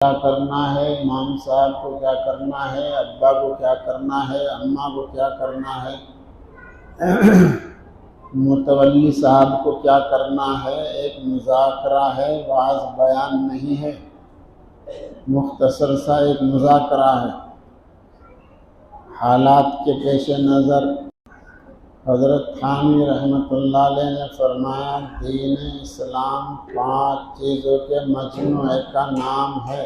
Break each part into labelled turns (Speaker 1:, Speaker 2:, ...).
Speaker 1: क्या करना है, इमाम साहब को क्या करना है, अब्बा को क्या करना है, अम्मा को क्या करना है, मुतवल्ली साहब को क्या करना है। एक मुज़ाकरा है, वाज़ बयान नहीं है, मुख्तसर सा एक मुज़ाकरा है। हालात के पेश नज़र हज़रत थानवी रहमतुल्लाह अलैह ने फरमाया, दीन इस्लाम 5 चीज़ों के मजमूए का नाम है।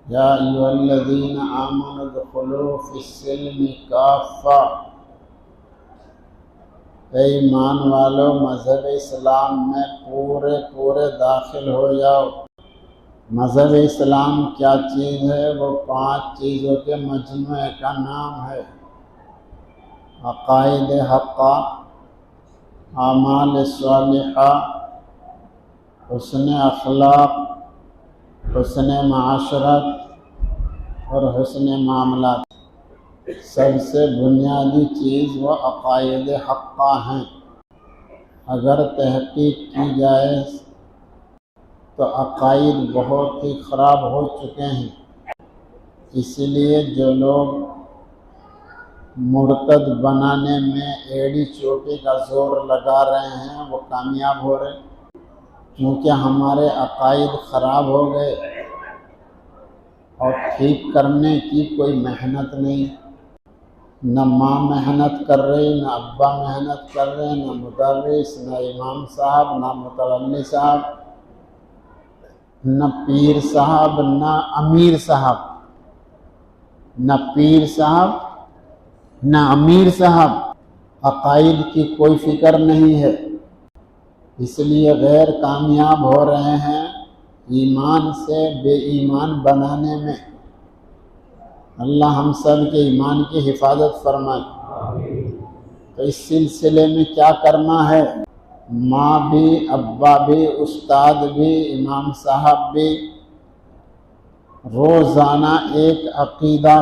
Speaker 1: या अय्युहल्लज़ीना आमनू उदखुलू फिस्सिल्मि काफ़ा, ऐ ईमान वालो मज़हब इस्लाम में पूरे पूरे दाखिल हो जाओ। मज़हब इस्लाम क्या चीज़ है? वो 5 चीज़ों के मजमूए का नाम है। अक़ाइद हक़्क़ा, आमाल सालिहा, हुस्न अख़लाक़, हुस्न माशरत और हुस्न मामलात। सबसे बुनियादी चीज़ वो अक़ाइद हक़्क़ा हैं। अगर तहक़ीक़ की जाए तो अक़ाइद बहुत ही ख़राब हो चुके हैं। इसलिए जो लोग मुर्तद बनाने में एड़ी चोटी का ज़ोर लगा रहे हैं वो कामयाब हो रहे, क्योंकि हमारे अक़ाइद ख़राब हो गए और ठीक करने की कोई मेहनत नहीं। न माँ मेहनत कर रही, न अब्बा मेहनत कर रहे, न मुदर्रिस, न इमाम साहब, न मुतवल्ली साहब, न पीर साहब, न अमीर साहब। न पीर साहब न अमीर साहब, अक़ाइद की कोई फ़िक्र नहीं है, इसलिए गैर कामयाब हो रहे हैं ईमान से बेईमान बनाने में। अल्लाह हम सब के ईमान की हिफाजत फरमाए। तो इस सिलसिले में क्या करना है? माँ भी, अब्बा भी, उस्ताद भी, इमाम साहब भी रोज़ाना एक अक़ीदा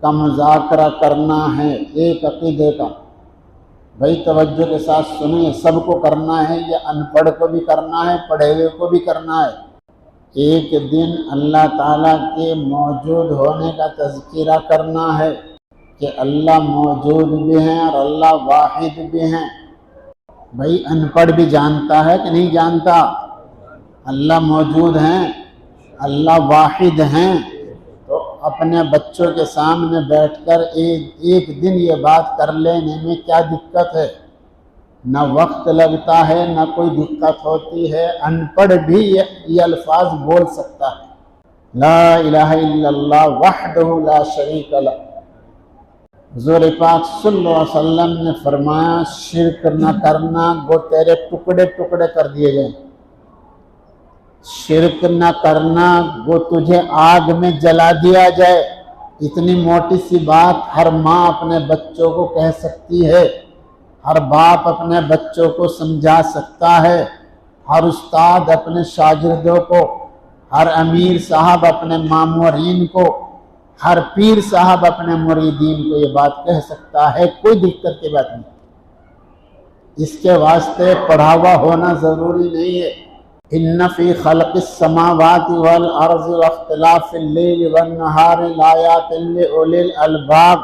Speaker 1: का मुज़ाकरा करना है, एक अक़ीदे का। भाई तवज्जो के साथ सुनिए, सबको करना है, ये अनपढ़ को भी करना है, पढ़े हुए को भी करना है। एक दिन अल्लाह ताला के मौजूद होने का तज़किरा करना है कि अल्लाह मौजूद भी हैं और अल्लाह वाहिद भी हैं। भाई अनपढ़ भी जानता है कि नहीं जानता? अल्लाह मौजूद हैं, अल्लाह वाहिद हैं। तो अपने बच्चों के सामने बैठकर एक दिन ये बात कर लेने में क्या दिक्कत है? न वक्त लगता है, न कोई दिक्कत होती है। अनपढ़ भी ये अल्फाज बोल सकता है, ला इलाहा इल्लल्लाह वहदहु ला शरीक लह। हुज़ूर पाक सल्लल्लाहु अलैहि वसल्लम ने फरमाया, शिर्क न करना गो तेरे टुकड़े टुकड़े कर दिए गए। शिर्क न करना वो तुझे आग में जला दिया जाए। इतनी मोटी सी बात हर माँ अपने बच्चों को कह सकती है, हर बाप अपने बच्चों को समझा सकता है, हर उस्ताद अपने शागिर्दों को, हर अमीर साहब अपने मामूरीन को, हर पीर साहब अपने मुरीदीन को ये बात कह सकता है। कोई दिक्कत की बात नहीं। इसके वास्ते पढ़ा हुआ होना ज़रूरी नहीं है। इन्न फ़ी ख़ल्क़िस समावाति वल अर्ज़ि वख्तिलाफ़िल लैलि वन नहारि लायातिन लिउलिल अलबाब।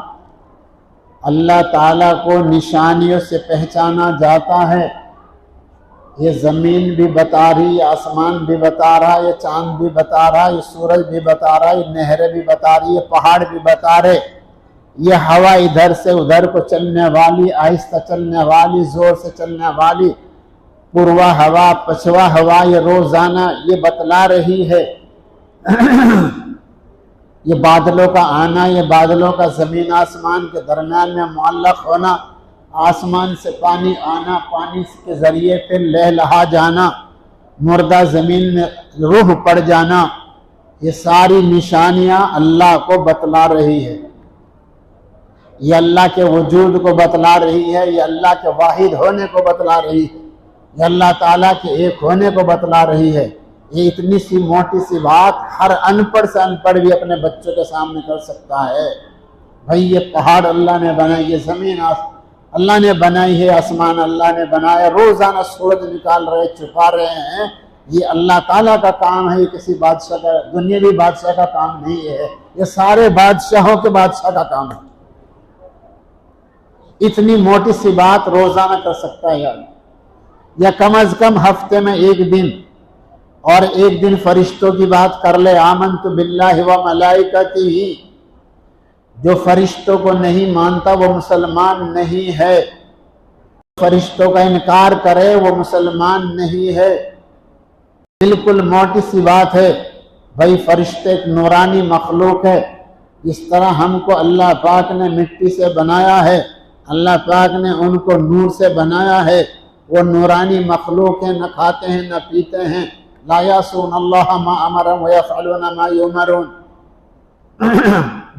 Speaker 1: अल्लाह ताला को निशानियों से पहचाना जाता है। ये ज़मीन भी बता रही, आसमान भी बता रहा, ये चाँद भी बता रहा, ये सूरज भी बता रहा, ये नहरें भी बता रही, ये पहाड़ भी बता रहे, ये हवा इधर से उधर को चलने वाली, आहिस्ता चलने वाली, ज़ोर से चलने वाली, पूर्वा हवा, पछवा हवा, ये रोज़ाना ये बतला रही है। ये बादलों का आना, ये बादलों का ज़मीन आसमान के दरमियान में मुअल्लक़ होना, आसमान से पानी आना, पानी के ज़रिए फिर लहलहा जाना, मुर्दा ज़मीन में रूह पड़ जाना, ये सारी निशानियाँ अल्लाह को बतला रही है। ये अल्लाह के वजूद को बतला रही है, ये अल्लाह के वाहिद होने को बतला रही है, ये अल्लाह ताला के एक होने को बतला रही है। ये इतनी सी मोटी सी बात हर अनपढ़ से अनपढ़ भी अपने बच्चों के सामने कर सकता है। भाई ये पहाड़ अल्लाह ने बनाई, ये ज़मीन अल्लाह ने बनाई है, आसमान अल्लाह ने बनाया, रोज़ाना सूरज निकाल रहे, छुपा रहे हैं, ये अल्लाह ताला का काम है, ये किसी बादशाह का, दुनियावी बादशाह का काम नहीं है, ये सारे बादशाहों के बादशाह का काम है। इतनी मोटी सी बात रोजाना कर सकता है यार, या कम अज कम हफ्ते में एक दिन, और एक दिन फरिश्तों की बात कर ले। आमनतु बिल्लाहि व मलाइकतिही, जो फरिश्तों को नहीं मानता वो मुसलमान नहीं है, फरिश्तों का इनकार करे वो मुसलमान नहीं है। बिल्कुल मोटी सी बात है भाई, फरिश्ते एक नूरानी मखलूक है। इस तरह हमको अल्लाह पाक ने मिट्टी से बनाया है, अल्लाह पाक ने उनको नूर से बनाया है, वो नूरानी मखलूक है, न खाते हैं न पीते हैं। ला यासून अल्लाह मा अमरहुम व यफ़अलून मा युमरून।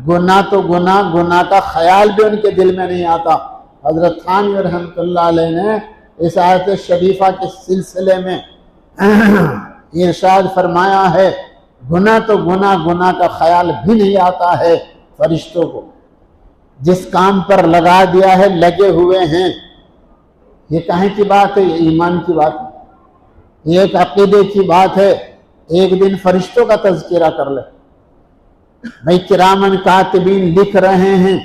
Speaker 1: गुनाह तो गुनाह का ख्याल भी उनके दिल में नहीं आता। हजरत थानवी रहमतुल्लाह अलैह ने इस आयत शरीफा के सिलसिले में इरशाद फरमाया है, गुनाह तो गुनाह का ख्याल भी नहीं आता है फरिश्तों को। जिस काम पर लगा दिया है लगे हुए हैं। ये काहे की बात है? ये ईमान की बात है, ये एक अकीदे की बात है। एक दिन फरिश्तों का तज़किरा कर ले भाई, किरामन कातिबीन लिख रहे हैं,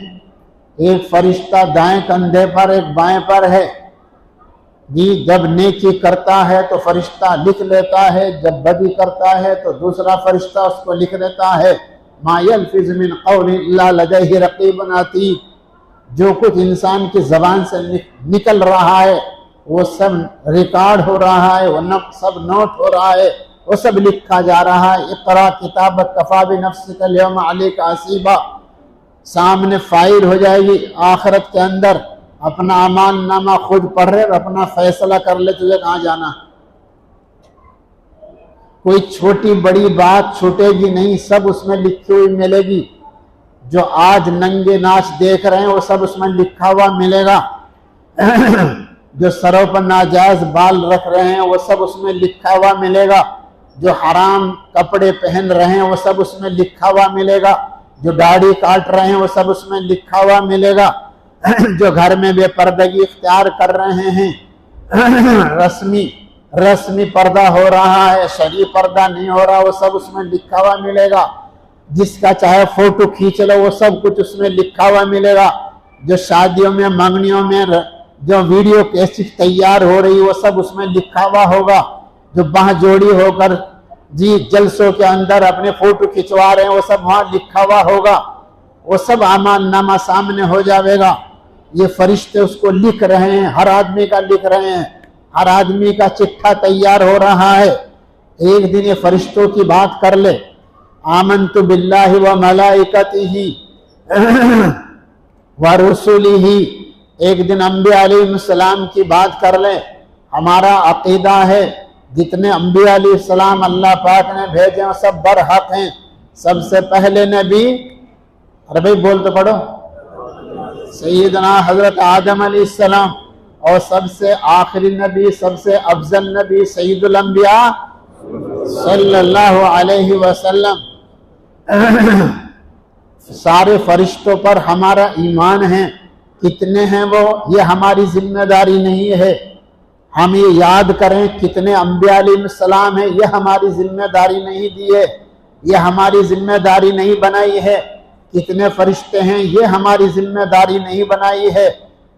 Speaker 1: एक फरिश्ता दाएं कंधे पर एक बाएं पर है जी। जब नेकी करता है तो फरिश्ता लिख लेता है, जब बदी करता है तो दूसरा फरिश्ता उसको लिख देता है। मा यल्फिज़ मिन क़ौलिन इल्ला लदैहि रक़ीबुन अतीद। जो कुछ इंसान की ज़बान से निकल रहा है वो सब रिकॉर्ड हो रहा है, वो सब नोट हो रहा है, वो सब लिखा जा रहा है। इक़रा किताबक कफ़ा बिनफ़्सिकल यौमा अलैका हसीबा। सामने फाइल हो जाएगी आखिरत के अंदर, अपना अमाल नामा खुद पढ़ रहे, अपना फैसला कर ले तुझे कहाँ जाना। कोई छोटी बड़ी बात छूटेगी नहीं, सब उसमें लिखी हुई मिलेगी। जो आज नंगे नाच देख रहे हैं वो सब उसमें लिखा हुआ मिलेगा। जो सरों पर नाजायज बाल रख रहे हैं वो सब उसमें लिखा हुआ मिलेगा। जो हराम कपड़े पहन रहे हैं वो सब उसमें लिखा हुआ मिलेगा। जो दाढ़ी काट रहे हैं वो सब उसमें लिखा हुआ मिलेगा। जो घर में बेपर्दगी इख्तियार कर रहे हैं, रस्मी पर्दा हो रहा है, शरई पर्दा नहीं हो रहा, वो सब उसमें लिखा हुआ मिलेगा। जिसका चाहे फोटो खींच लो वो सब कुछ उसमें लिखा हुआ मिलेगा। जो शादियों में मंगनियों में जो वीडियो कैसेट तैयार हो रही वो सब उसमें लिखा हुआ होगा। जो बाह जोड़ी होकर जी जलसों के अंदर अपने फोटो खिंचवा रहे हैं वो सब वहां लिखा हुआ होगा। वो सब आमान नामा सामने हो जाएगा। ये फरिश्ते उसको लिख रहे हैं, हर आदमी का लिख रहे हैं, हर आदमी का चिट्ठा तैयार हो रहा है। एक दिन ये फरिश्तों की बात कर ले, आमनतु बिल्लाहि व मलाइकतिही व रुसुलिही। एक दिन अंबिया अलैहिस्सलाम की बात कर ले। हमारा अकीदा है जितने अंबिया अलैहिस्सलाम अल्लाह पाक ने भेजे हैं सब बरहक हैं। सबसे पहले नबी, अरे भाई बोल तो पढ़ो, सैयदना हजरत आदम अलैहिस्सलाम, और सबसे आखिरी नबी, सबसे अफजल नबी सैयदुल अंबिया सल्लल्लाहु अलैहि वसल्लम। सारे फरिश्तों पर हमारा ईमान है। कितने हैं वो, ये हमारी जिम्मेदारी नहीं है। हम ये याद करें कितने अंबिया अलैहिस्सलाम हैं, ये हमारी जिम्मेदारी नहीं दी है, ये हमारी जिम्मेदारी नहीं बनाई है। कितने फरिश्ते हैं ये हमारी जिम्मेदारी नहीं बनाई है।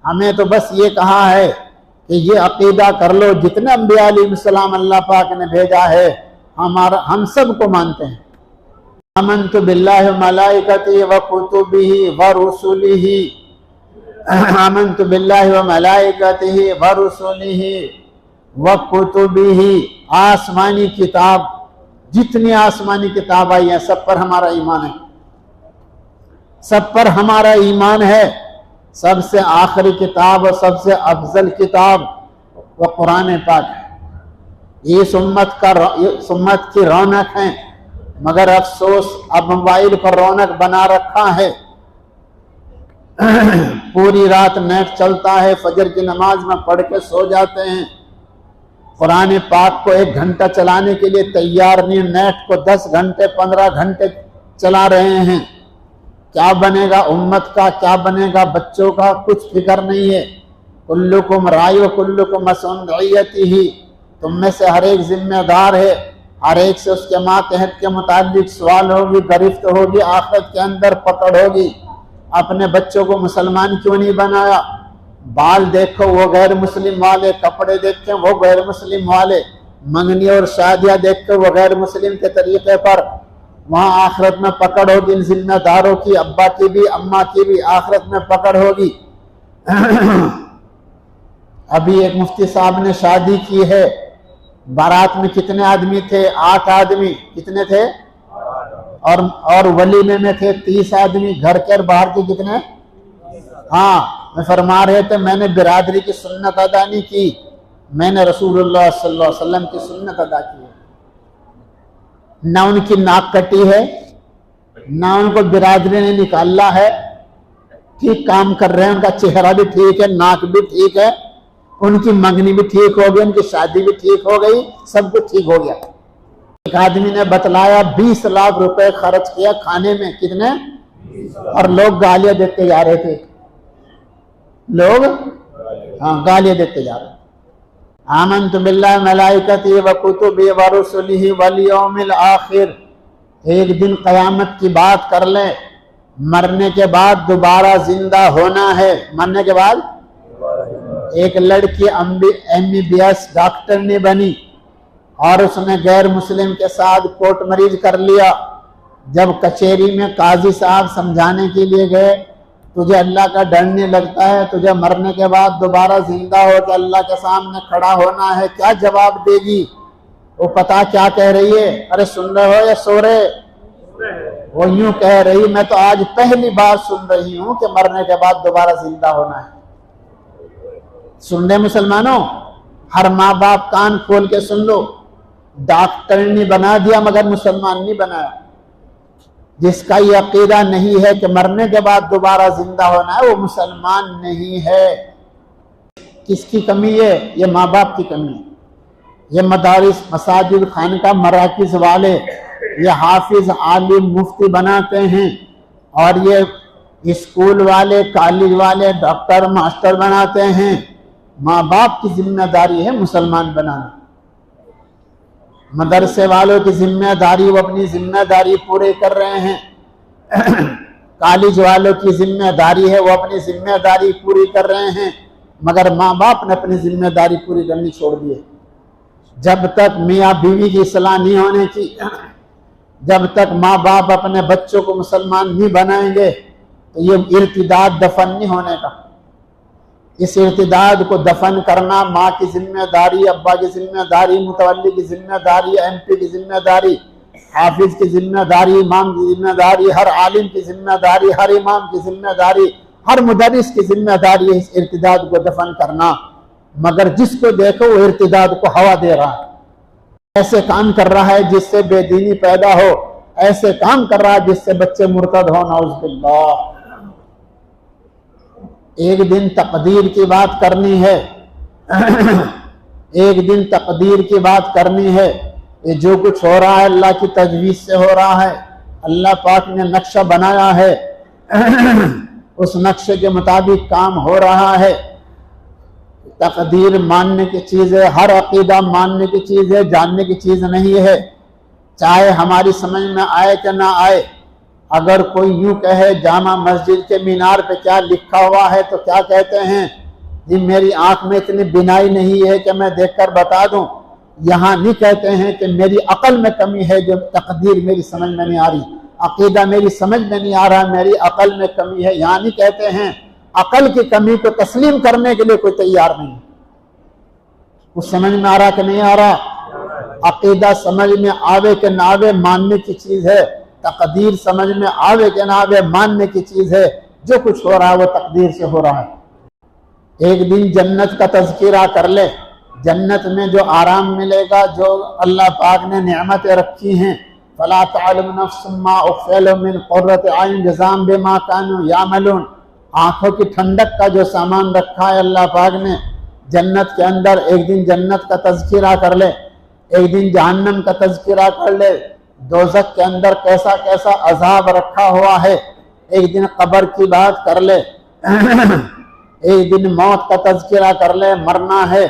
Speaker 1: हमें तो बस ये कहा है कि ये अकीदा कर लो, जितने अंबिया अलैहिस्सलाम अल्लाह पाक ने भेजा है हम सबको मानते हैं। आमनतु बिल्लाहि व मलाइकतिही व कुतुबिही व रुसुलिही। आमनतु बिल्लाहि व मलाइकतिही व रुसुलिही व कुतुबिही। आसमानी किताब, जितनी आसमानी किताब आई है सब पर हमारा ईमान है, सब पर हमारा ईमान है। सबसे आखिरी किताब और सबसे अफजल किताब वो कुरान पाक है। ये उम्मत की रौनक है, मगर अफसोस अब मोबाइल पर रौनक बना रखा है। पूरी रात नेट चलता है, फजर की नमाज में पढ़ के सो जाते हैं। कुरान पाक को 1 घंटा चलाने के लिए तैयार नहीं, नेट को 10 घंटे 15 घंटे चला रहे हैं। क्या बनेगा उम्मत का, क्या बनेगा बच्चों का, कुछ फिक्र नहीं है। कुल्लुकुम राय व कुल्लुकुम मसऊल रइयतिही। तुम में से हर एक जिम्मेदार है, हर एक से उसके मातहत के मुताबिक सवाल होगी, गिरफ्त होगी, आखिरत के अंदर पकड़ होगी। अपने बच्चों को मुसलमान क्यों नहीं बनाया? बाल देखो वो गैर मुस्लिम वाले, कपड़े देखे वो गैर मुस्लिम वाले, मंगनी और शादियां देखो वो गैर मुस्लिम के तरीके पर। वहां आखिरत में पकड़ होगी इन जिम्मेदारों की, अब्बा की भी अम्मा की भी आखिरत में पकड़ होगी। अभी एक मुफ्ती साहब ने शादी की है, बारात में कितने आदमी थे? 8 आदमी। कितने थे? और वलीमे में थे 30 आदमी। घर के और बाहर के कितने? हाँ, मैं फरमा रहे थे मैंने बिरादरी की सुन्नत अदा नहीं की, मैंने रसूलुल्लाह सल्लल्लाहु अलैहि वसल्लम की सुन्नत अदा की है। ना उनकी नाक कटी है, ना उनको बिरादरी ने निकाला है, ठीक काम कर रहे हैं, उनका चेहरा भी ठीक है, नाक भी ठीक है, उनकी मंगनी भी ठीक हो गई, उनकी शादी भी ठीक हो गई, सब कुछ ठीक हो गया। एक आदमी ने बतलाया 20 लाख रुपए खर्च किया खाने में। कितने? और लोग गालियां देते जा रहे थे, लोग गालियां देते जा रहे। आमनतु बिल्लाहि व मलाइकतिही व कुतुबिही व रुसुलिही वल यौमिल आखिर। एक दिन कयामत की बात कर ले, मरने के बाद दोबारा जिंदा होना है। मरने के बाद एक लड़की MBBS डॉक्टर ने बनी और उसने गैर मुस्लिम के साथ कोर्ट मरीज कर लिया। जब कचहरी में काजी साहब समझाने के लिए गए, तुझे अल्लाह का डर नहीं लगता है? तुझे मरने के बाद दोबारा जिंदा हो के अल्लाह के सामने खड़ा होना है, क्या जवाब देगी? वो पता क्या कह रही है? अरे सुन रहे हो या सो रहे? वो यूं कह रही, मैं तो आज पहली बार सुन रही हूं कि मरने के बाद दोबारा जिंदा होना है। सुन ले मुसलमानों, हर माँ बाप कान खोल के सुन लो, डॉक्टर ने बना दिया मगर मुसलमान नहीं बनाया। जिसका ये अकीदा नहीं है कि मरने के बाद दोबारा जिंदा होना है, वो मुसलमान नहीं है। किसकी कमी है? ये माँ बाप की कमी है। ये मदारिस, मसाजिद, खानका, मराकिज वाले ये हाफिज, आलिम, मुफ्ती बनाते हैं, और ये स्कूल वाले, कॉलेज वाले डॉक्टर, मास्टर बनाते हैं। माँ बाप की जिम्मेदारी है मुसलमान बनाना। मदरसे वालों की जिम्मेदारी, वो अपनी जिम्मेदारी पूरे कर रहे हैं। कॉलेज वालों की जिम्मेदारी है, वो अपनी जिम्मेदारी पूरी कर रहे हैं, मगर माँ बाप ने अपनी जिम्मेदारी पूरी करनी छोड़ दी है। जब तक मियाँ बीवी की इस्लाह नहीं होने की, जब तक माँ बाप अपने बच्चों को मुसलमान नहीं बनाएंगे, तो ये इर्तिदाद दफन नहीं होने का। इस इर्तिदाद को दफन करना माँ की जिम्मेदारी, अब्बा की जिम्मेदारी, मुतवल्ली की जिम्मेदारी, MP की जिम्मेदारी, हाफिज की जिम्मेदारी, इमाम की जिम्मेदारी, हर आलिम की जिम्मेदारी, हर इमाम की जिम्मेदारी, हर मुदर्रिस की जिम्मेदारी है इस इर्तिदाद को दफन करना। मगर जिसको देखो वो इर्तिदाद को हवा दे रहा है, ऐसे काम कर रहा है जिससे बेदीनी पैदा हो, ऐसे काम कर रहा है जिससे बच्चे मुर्तद हो, नाउज़ुबिल्लाह। एक दिन तकदीर की बात करनी है। एक दिन तकदीर की बात करनी है। ये जो कुछ हो रहा है अल्लाह की तजवीज से हो रहा है। अल्लाह पाक ने नक्शा बनाया है, उस नक्शे के मुताबिक काम हो रहा है। तकदीर मानने की चीज़ है, हर अकीदा मानने की चीज़ है, जानने की चीज़ नहीं है, चाहे हमारी समझ में आए कि ना आए। अगर कोई यूं कहे जामा मस्जिद के मीनार पे क्या लिखा हुआ है, तो क्या कहते हैं जी मेरी आंख में इतनी बिनाई नहीं है कि मैं देखकर बता दूं। यहाँ नहीं कहते हैं कि मेरी अकल में कमी है, जो तकदीर मेरी समझ में नहीं आ रही, अकीदा मेरी समझ में नहीं आ रहा, मेरी अकल में कमी है। यहाँ नहीं कहते हैं। अकल की कमी को तस्लीम करने के लिए कोई तैयार नहीं। कुछ समझ में आ रहा कि नहीं आ रहा? अकीदा समझ में आवे कि ना आवे मानने की चीज है, तकदीर समझ में आवे कि ना आवे मानने की चीज है। जो कुछ हो रहा है वो तकदीर से हो रहा है। एक दिन जन्नत का तज़किरा कर ले, जन्नत में जो आराम मिलेगा, जो अल्लाह पाक ने नेमतें रखी हैं, फला तअलम नफ्सुम मा उख्फिया लहुम मिन क़ुर्रति अय्युन जज़ाअन बिमा कानू यामलून। आंखों की ठंडक का जो सामान रखा है अल्लाह पाक ने जन्नत के अंदर, एक दिन जन्नत का तज़किरा कर ले, एक दिन जहन्नम का तज़किरा कर ले, दोज़ख के अंदर कैसा कैसा अजाब रखा हुआ है, एक दिन कब्र की बात कर ले, एक दिन मौत का तज़किरा कर ले, मरना है।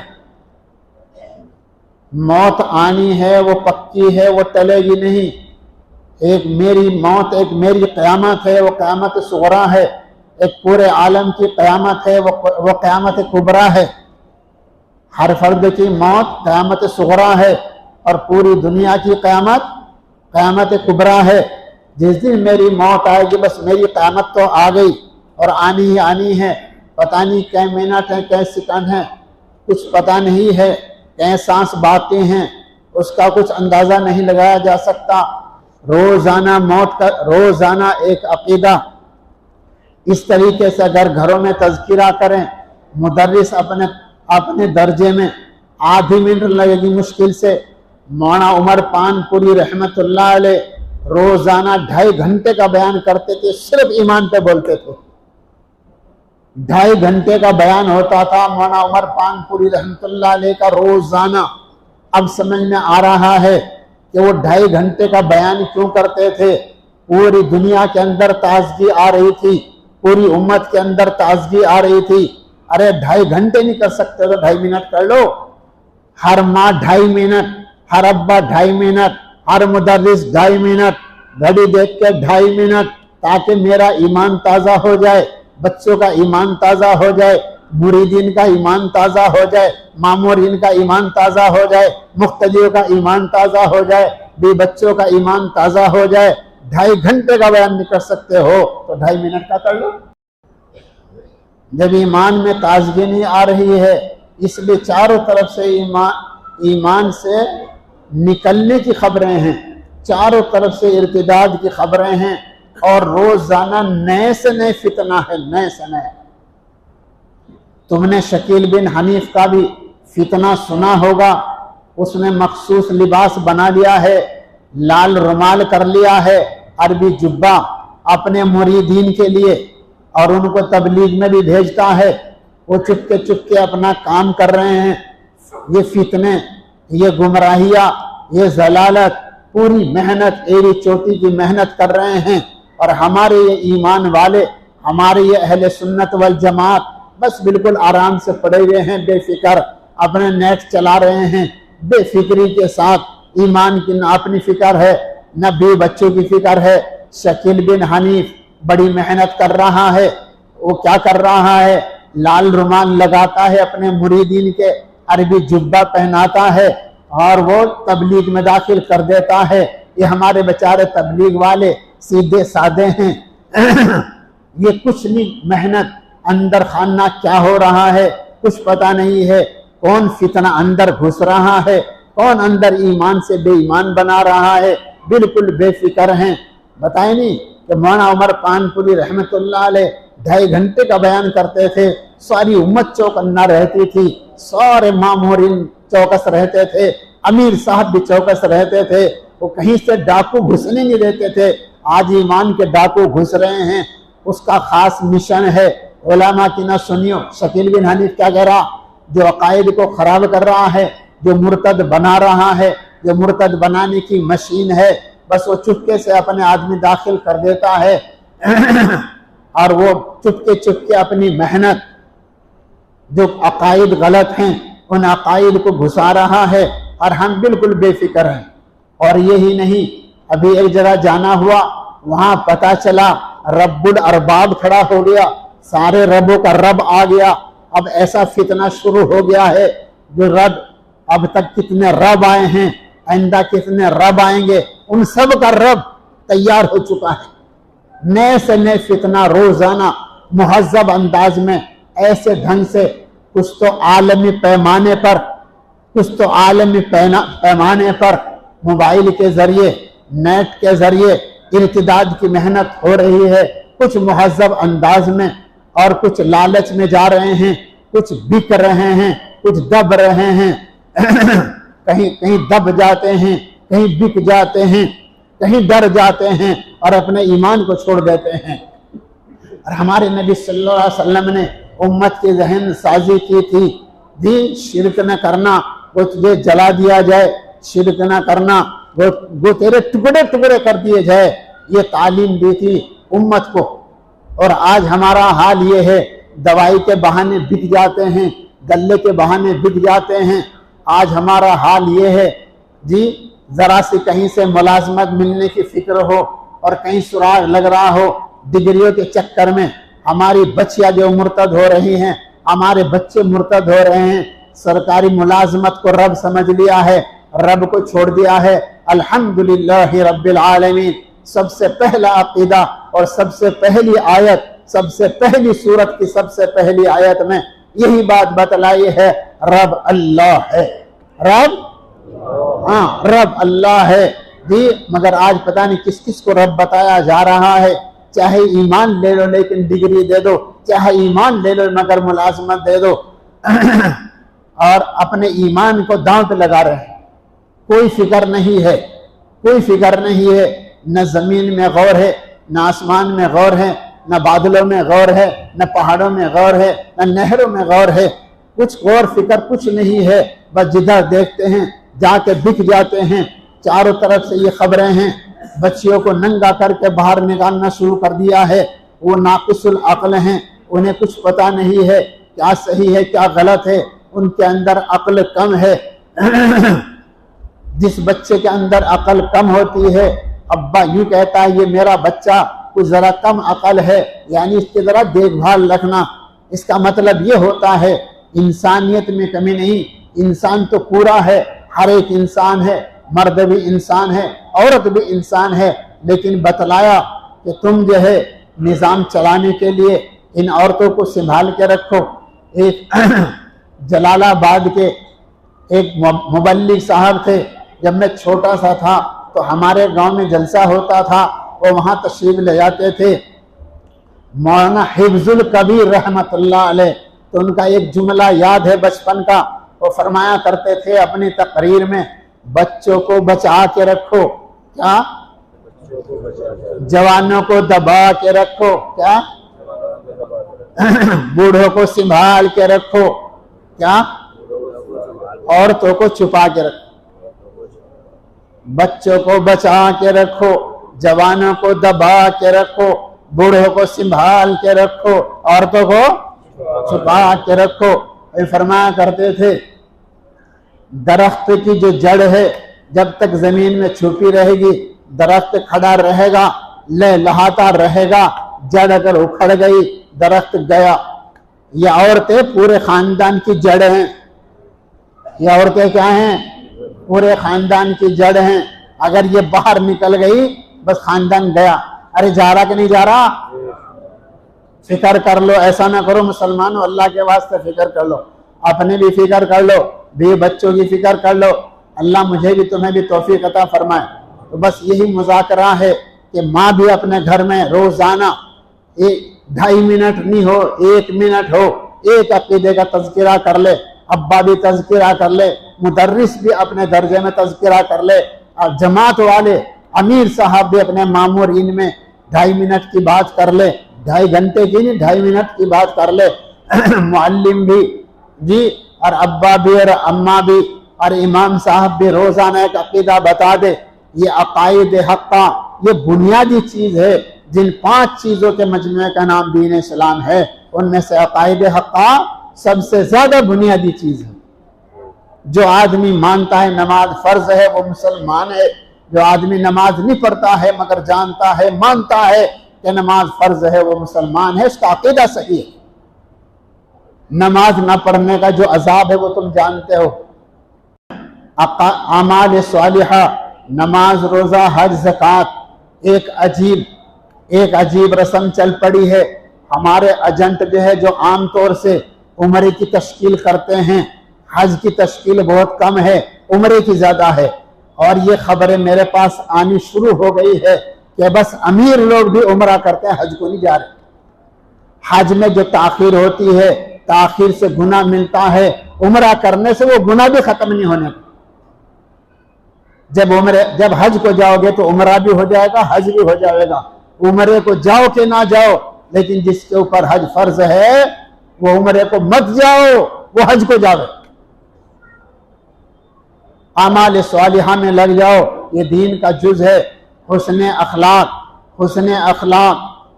Speaker 1: मौत आनी है, वो पक्की है, वो टलेगी नहीं। एक मेरी मौत, एक मेरी क़यामत है, वो क़यामत सुग़रा है। एक पूरे आलम की क़यामत है, वो क़यामत कुबरा है। हर फर्द की मौत क़यामत सुग़रा है और पूरी दुनिया की क़यामत क़यामत कुबरा है। जिस दिन मेरी मौत आएगी बस मेरी क़यामत तो आ गई और आनी ही आनी है। पता नहीं कै मिनट है, कै सेकंड है, कुछ पता नहीं है, कै सांस बाकी हैं, उसका कुछ अंदाज़ा नहीं लगाया जा सकता। रोज़ाना मौत का, रोज़ाना एक अक़ीदा। इस तरीके से अगर घरों में तज़किरा करें, मुदर्रिस अपने दर्जे में आधी मिनट लगेगी मुश्किल से। मौलाना उमर पानपुरी रहमतुल्लाह अलैह रोज़ाना 2.5 घंटे का बयान करते थे, सिर्फ ईमान पे बोलते थे। 2.5 घंटे का बयान होता था मौलाना उमर पानपुरी रहमतुल्लाह अलैह का रोज़ाना। अब समझ में आ रहा है कि वो 2.5 घंटे का बयान क्यों करते थे। पूरी दुनिया के अंदर ताजगी आ रही थी, पूरी उम्मत के अंदर ताजगी आ रही थी। अरे 2.5 घंटे नहीं कर सकते तो 2.5 मिनट कर लो। हर माँ 2.5 मिनट, हर अब्बा 2.5 मिनट, हर मुदर्रिस 2.5 मिनट, घड़ी देख के 2.5 मिनट, ताकि मेरा ईमान ताज़ा हो जाए, बच्चों का ईमान ताज़ा हो जाए, मुरीदीन का ईमान ताज़ा हो जाए, मामूरीन का ईमान ताज़ा हो जाए, मुख्तदियों का ईमान ताज़ा हो जाए, भी बच्चों का ईमान ताज़ा हो जाए। 2.5 घंटे का बयान नहीं कर सकते हो तो 2.5 मिनट का कर लो। जब ईमान में ताजगी नहीं आ रही है, इसलिए चारों तरफ से ईमान से निकलने की खबरें हैं, चारों तरफ से इर्तिदाद की खबरें हैं और रोजाना नए से नए फितना है, नए से नए। तुमने शकील बिन हनीफ का भी फितना सुना होगा। उसने मखसूस लिबास बना लिया है, लाल रुमाल कर लिया है, अरबी जुब्बा अपने मुरीदीन के लिए, और उनको तबलीग में भी भेजता है। वो चुपके चुपके अपना काम कर रहे हैं। ये फितने, ये गुमराहिया, ये जलालत, पूरी मेहनत, एड़ी चोटी की मेहनत कर रहे हैं। और हमारे ये ईमान वाले, हमारे ये अहले सुन्नत वल जमात बस बिल्कुल आराम से पड़े हुए हैं, बेफिक्र अपने नेट चला रहे हैं, बेफिक्री के साथ। ईमान की ना अपनी फिक्र है, न भी बच्चों की फिक्र है। शकील बिन हनीफ बड़ी मेहनत कर रहा है। वो क्या कर रहा है? लाल रुमाल लगाता है अपने मुरीदीन के, अरबी जुब्बा पहनाता है और वो तबलीग में दाखिल कर देता है। ये हमारे बेचारे तबलीग वाले सीधे साधे हैं। ये कुछ नहीं, मेहनत अंदर खाना क्या हो रहा है कुछ पता नहीं है। कौन फितना अंदर घुस रहा है, कौन अंदर ईमान से बेईमान बना रहा है, बिल्कुल बेफिक्र हैं। बताए नहीं कि मौलाना उमर पानपुरी रहमतुल्लाह अलैह 2.5 घंटे का बयान करते थे, सारी उम्मत चौकन्ना रहती थी, सारे मामूरीन चौकस रहते थे, अमीर साहब भी चौकस रहते थे। वो कहीं से डाकू घुसने नहीं देते थे। आज ईमान के डाकू घुस रहे हैं, उसका खास मिशन है। उलमा की ना सुनियो, शकील बिन हनीफ क्या कह रहा, जो अकायद को खराब कर रहा है, जो मुर्तद बना रहा है, जो मुर्तद बनाने की मशीन है, बस वो चुपके से अपने आदमी दाखिल कर देता है और वो चुपके चुपके अपनी मेहनत, जो अकायद गलत हैं उन अकायद को घुसा रहा है और हम बिल्कुल बेफिक्र हैं। और यही नहीं, अभी एक जगह जाना हुआ, वहां पता चला रब्बुल अरबाब खड़ा हो गया, सारे रबों का रब आ गया। अब ऐसा फितना शुरू हो गया है, जो रब, अब तक कितने रब आए हैं, आइंदा कितने रब आएंगे, उन सब का रब तैयार हो चुका है। नए से नए फितना रोजाना मुहज्जब अंदाज में, ऐसे ढंग से, कुछ तो आलमी पैमाने पर, कुछ तो आलमी पैमाने पर मोबाइल के जरिए, नेट के जरिए इर्तिदाद की मेहनत हो रही है। कुछ मुहज्जब अंदाज में और कुछ लालच में जा रहे हैं, कुछ बिक रहे हैं, कुछ दब रहे हैं। कहीं कहीं दब जाते हैं, कहीं बिक जाते हैं, कहीं डर जाते हैं और अपने ईमान को छोड़ देते हैं। और हमारे नबी सल्लल्लाहु अलैहि वसल्लम ने उम्मत की जहन साजी की थी, जी शिरक न करना, वो तुझे जला दिया जाए, शिरक न करना, वो तेरे टुकड़े टुकड़े कर दिए जाए, ये तालीम दी थी उम्मत को। और आज हमारा हाल ये है, दवाई के बहाने बिक जाते हैं, गल्ले के बहाने बिक जाते हैं, आज हमारा हाल ये है जी, जरा सी कहीं से मुलाजमत मिलने की फिक्र हो और कहीं सुराग लग रहा हो, डिग्रियों के चक्कर में हमारी बच्चियां जो मुर्तद हो रही हैं, हमारे बच्चे मुर्तद हो रहे हैं। सरकारी मुलाजमत को रब समझ लिया है, रब को छोड़ दिया है। अल्हम्दुलिल्लाहि रब्बिल आलमीन। सबसे पहला अकीदा और सबसे पहली आयत, सबसे पहली सूरत की सबसे पहली आयत में यही बात बतलाई है, रब अल्लाह है। रब, हाँ, रब अल्लाह है जी। मगर आज पता नहीं किस किस को रब बताया जा रहा है। चाहे ईमान ले लो लेकिन डिग्री दे दो, चाहे ईमान ले लो मगर मुलाजमत दे दो और अपने ईमान को दांव पे लगा रहे हैं। कोई फिक्र नहीं है, कोई फिक्र नहीं है। न जमीन में गौर है, न आसमान में गौर है, न बादलों में गौर है, न पहाड़ों में गौर है, न नहरों में गौर है। कुछ गौर फिक्र कुछ नहीं है। बस जिधर देखते हैं जाके बिक जाते हैं। चारों तरफ से ये खबरें हैं, बच्चियों को नंगा करके बाहर निकालना शुरू कर दिया है। वो नाकिसुल अक्ल हैं, उन्हें कुछ पता नहीं है क्या सही है क्या गलत है। उनके अंदर अक्ल कम है। जिस बच्चे के अंदर अक्ल कम होती है, अब्बा यूं कहता है ये मेरा बच्चा कुछ जरा कम अक्ल है, यानी इसकी जरा देखभाल रखना। इसका मतलब ये होता है इंसानियत में कमी नहीं। इंसान तो पूरा है, हर एक इंसान है, मर्द भी इंसान है, औरत भी इंसान है। लेकिन बतलाया कि तुम जो है निज़ाम चलाने के लिए इन औरतों को संभाल के रखो। एक जलालाबाद के एक मुबल्लिग साहब थे। जब मैं छोटा सा था तो हमारे गांव में जलसा होता था, वो वहां तशरीफ ले जाते थे। मौलाना हिफ्जुल कबीर रहमतुल्लाह अलैह, तो उनका एक जुमला याद है बचपन का। वो फरमाया करते थे अपनी तकरीर में, बच्चों को बचा के रखो, क्या? जवानों को दबा के रखो, क्या? बूढ़ों को संभाल के रखो, क्या? औरतों को छुपा के रखो। बच्चों को बचा के रखो, जवानों को दबा के रखो, बूढ़ों को संभाल के रखो, औरतों को छुपा के रखो। ये फरमाया करते थे दरख्त की जो जड़ है जब तक जमीन में छुपी रहेगी दरख्त खड़ा रहेगा, लहलहाता रहेगा। जड़ अगर उखड़ गई दरख्त गया। ये औरतें पूरे खानदान की जड़ हैं। ये औरतें क्या हैं? पूरे खानदान की जड़ हैं। अगर ये बाहर निकल गई बस खानदान गया। अरे जा रहा कि नहीं जा रहा? फिक्र कर लो, ऐसा ना करो मुसलमानों, अल्लाह के वास्ते फिक्र कर लो। अपने भी फिक्र कर लो, भी बच्चों की फिक्र कर लो। अल्लाह मुझे भी तुम्हें भी तौफीक अता फरमाए। तो बस यही मुज़ाकरा है कि माँ भी अपने घर में रोजाना 2.5 मिनट नहीं हो, 1 मिनट हो, एक अकीदे का तज़किरा कर ले। अब्बा भी तज़किरा कर ले, मुदर्रिस भी अपने दर्जे में तज़किरा कर ले, और जमात वाले अमीर साहब भी अपने मामूरीन में 2.5 मिनट की बात कर ले। 2.5 घंटे की नहीं, 2.5 मिनट की बात कर ले। मुअल्लिम भी जी, और अब्बा भी और अम्मा भी और इमाम साहब भी रोजाना एक अकीदा बता दे। ये अकायद हक्का, ये बुनियादी चीज है। जिन 5 चीजों के मजमुए का नाम दीन इस्लाम है, उनमें से अकायद हक्का सबसे ज्यादा बुनियादी चीज है। जो आदमी मानता है नमाज फर्ज है वो मुसलमान है। जो आदमी नमाज नहीं पढ़ता है मगर जानता है, मानता है कि नमाज फर्ज है, वो मुसलमान है। उसका अकीदा सही है। नमाज न पढ़ने का जो अजाब है वो तुम जानते हो। आमाल सालिहा, नमाज, रोजा, हज, ज़कात एक अजीब रस्म चल पड़ी है। हमारे एजेंट जो है, जो आम तौर से उम्रे की तश्कील करते हैं, हज की तश्कील बहुत कम है, उम्रे की ज्यादा है। और ये खबरें मेरे पास आनी शुरू हो गई है कि बस अमीर लोग भी उम्रा करते हैं, हज को नहीं जा रहे। हज में जो ताखीर होती है, ताखीर से गुनाह मिलता है, उम्रा करने से वो गुनाह भी खत्म नहीं होने। जब हज को जाओगे तो उम्रा भी हो जाएगा, हज भी हो जाएगा। उम्रे को जाओ कि ना जाओ, लेकिन जिसके ऊपर हज फर्ज है वो उम्रे को मत जाओ, वो हज को जाओ। आमाल सालिहा में लग जाओ, ये दीन का जुज है। हुस्ने अखलाक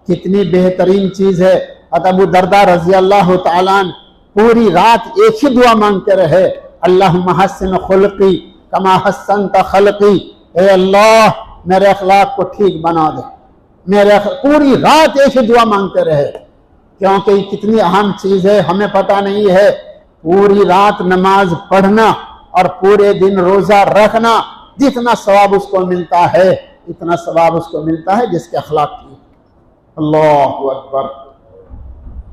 Speaker 1: कितनी बेहतरीन चीज है। अबू दरदा रजी अल्लाह तआला अन्हु पूरी रात एक ही दुआ मांगते रहे, अल्लाहुम्मा हस्सिन खुल्क़ी कमा हस्सनत खल्क़ी, ए अल्लाह मेरे अखलाक को ठीक बना दे। मेरे पूरी रात ऐसी दुआ मांगते रहे, क्योंकि कितनी अहम चीज है हमें पता नहीं है। पूरी रात नमाज पढ़ना और पूरे दिन रोजा रखना, जितना सवाब उसको मिलता है इतना सवाब उसको मिलता है जिसके अखलाक ठीक। अल्लाहु अकबर।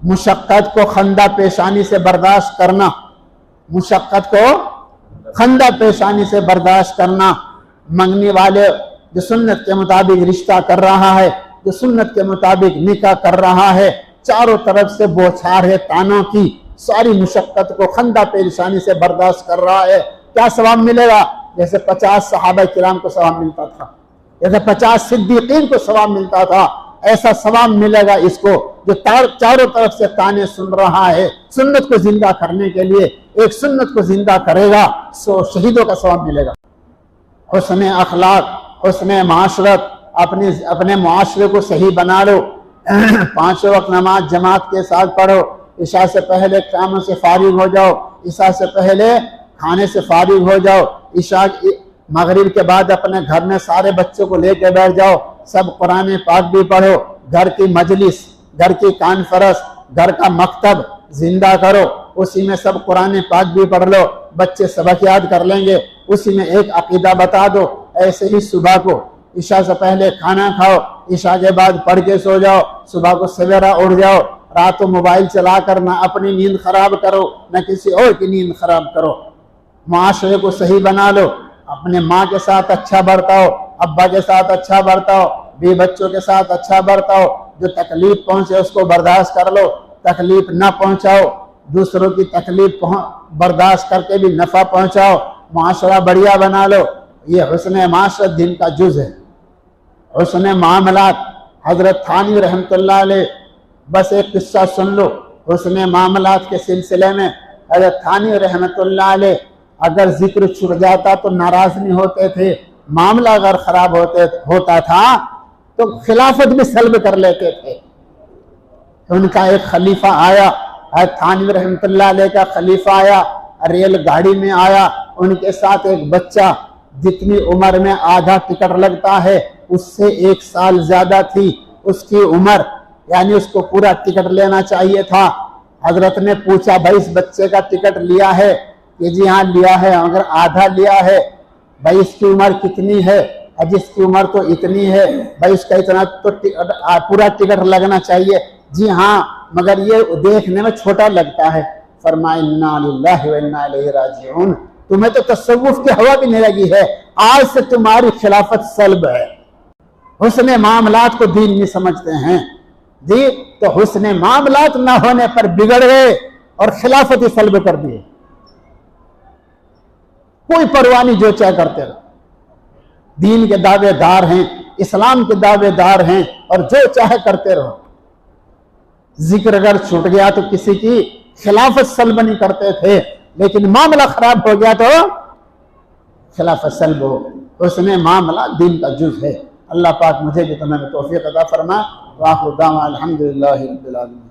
Speaker 1: मुशक्कत को खंदा पेशानी से बर्दाश्त करना, मुशक्कत को खंदा पेशानी से बर्दाश्त करना। मंगने वाले जो सुन्नत के मुताबिक रिश्ता कर रहा है, जो सुन्नत के मुताबिक निकाह कर रहा है, चारों तरफ से बौछार है तानों की, सारी मुशक्कत को खंदा पेशानी से बर्दाश्त कर रहा है, क्या सवाब मिलेगा? जैसे 50 सहाबा किराम को सवाब मिलता था, जैसे 50 सिद्दीकीन को सवाब मिलता था, ऐसा सवाब मिलेगा इसको जो चारों तरफ से ताने सुन रहा है। सुन्नत को जिंदा करने के लिए एक सुन्नत को जिंदा करेगा, सो शहीदों का सवाब मिलेगा। हुस्न अखलाक, हुस्न माशरत, अपने मुआशरे को सही बना लो। 5 वक्त नमाज जमात के साथ पढ़ो, इशा से पहले कामों से फारिग हो जाओ, इशा से पहले खाने से फारिग हो जाओ, इशा मगरिब के बाद अपने घर में सारे बच्चों को लेकर बैठ जाओ, सब कुरान पाक भी पढ़ो, घर की मजलिस, घर की कॉन्फ्रेंस, घर का मकतब जिंदा करो, उसी में सब कुरान पाक भी पढ़ लो, बच्चे सबक याद कर लेंगे, उसी में एक अकीदा बता दो। ऐसे ही सुबह को ईशा से पहले खाना खाओ, ईशा के बाद पढ़ के सो जाओ, सुबह को सवेरा उठ जाओ। रातों मोबाइल चलाकर ना अपनी नींद खराब करो न किसी और की नींद खराब करो। मुआशरे को सही बना लो, अपने माँ के साथ अच्छा बर्ताओ, अब्बा के साथ अच्छा बर्ताओ, बी बच्चों के साथ अच्छा बर्ताओ। जो तकलीफ पहुंचे उसको बर्दाश्त कर लो, तकलीफ न पहुंचाओ, दूसरों की तकलीफ बर्दाश्त करके भी नफा पहुंचाओ, मुआशरा बढ़िया बना लो। ये हुस्न माशरत दिन का जुज है। हुस्न मामलात, हजरत थानी रहमतुल्लाह अलैह, बस एक किस्सा सुन लो हुस्न मामलात के सिलसिले में। हजरत थानी रहमतुल्लाह अलैह अगर जिक्र छुट जाता तो नाराज नहीं होते थे, मामला अगर खराब होता था तो खिलाफत भी सल्ब कर लेते थे। उनका एक खलीफा आया, हजरत थानी रहमतुल्लाह अलैह का खलीफा आया, रेल गाड़ी में आया, उनके साथ एक बच्चा, जितनी उम्र में आधा टिकट लगता है उससे 1 साल ज्यादा थी उसकी उम्र, यानी उसको पूरा टिकट लेना चाहिए था। हजरत ने पूछा, भाई इस बच्चे का टिकट लिया है? कि जी हाँ लिया है। अगर आधा लिया है, भाई इसकी उम्र कितनी है? जिसकी उम्र तो इतनी है, भाई उसका इतना तो पूरा टिकट लगना चाहिए। जी हाँ, मगर ये देखने में छोटा लगता है। फरमाया, इन्ना लिल्लाहि व इन्ना इलैहि राजिऊन, तुम्हें तो तसव्वुफ की हवा भी नहीं लगी है, आज से तुम्हारी खिलाफत सल्ब है। हुस्न मामलात को दीन नहीं समझते हैं जी, तो हुस्न मामलात ना होने पर बिगड़ गए और खिलाफत ही सल्ब कर दिए। कोई परवाह नहीं, जो चाहे करते रहो। दीन के दावेदार हैं, इस्लाम के दावेदार हैं, और जो चाहे करते रहो। जिक्र अगर छूट गया तो किसी की खिलाफत सल्ब नहीं करते थे, लेकिन मामला खराब हो गया तो खिलाफत सल्ब हो। उसने मामला दीन का जुज है। अल्लाह पाक मुझे भी तुम्हें तौफीक अता फरमा। वाखिर दावा अल्हम्दुलिल्लाहि रब्बिल आलमीन।